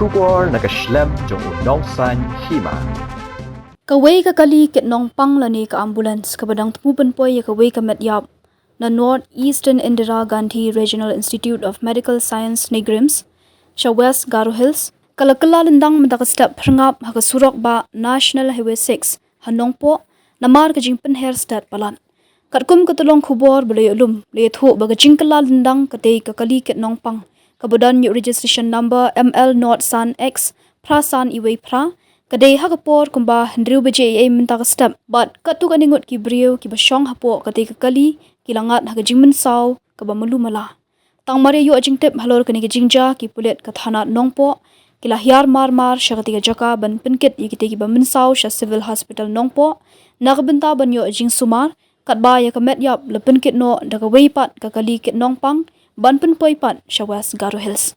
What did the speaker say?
Shubor nakaslem jong unong san Hima. Kaway kakali ket Nongpang lani ka ambulance kabadang tumupan poy ya kaway ka Metiap na North Eastern Indira Gandhi Regional Institute of Medical Science Negrims sa West Garo Hills kalakala Lyndang madakastep prangap haka Surokbah National Highway 6 ha Nongpoh namar ka jingpen hair stat palan katkum katulong khubor balay ulum lethu baga jingkala Lyndang katay kakali ket Nongpang kabadan yu registration number ML North San X Prasan Iway Pra kadai hakapor kumba hendriu beje ai minta ka step but katu kaningot ki brio ki basyong hapo kadai kakali kilangat haga jingmen saw kaba malumala tang mare yu ajing tep halor kani ki jingja ki pulet ka thana Nongpoh kila hiar mar syakati ka jaka ban penkit yikite ki bamin saw sya civil hospital Nongpoh nagbenta ban yu ajing sumar katba ya ka Metiap le penkit no daga weipat kakali ket Nongpang ban pen poipat sya West Garo Hills.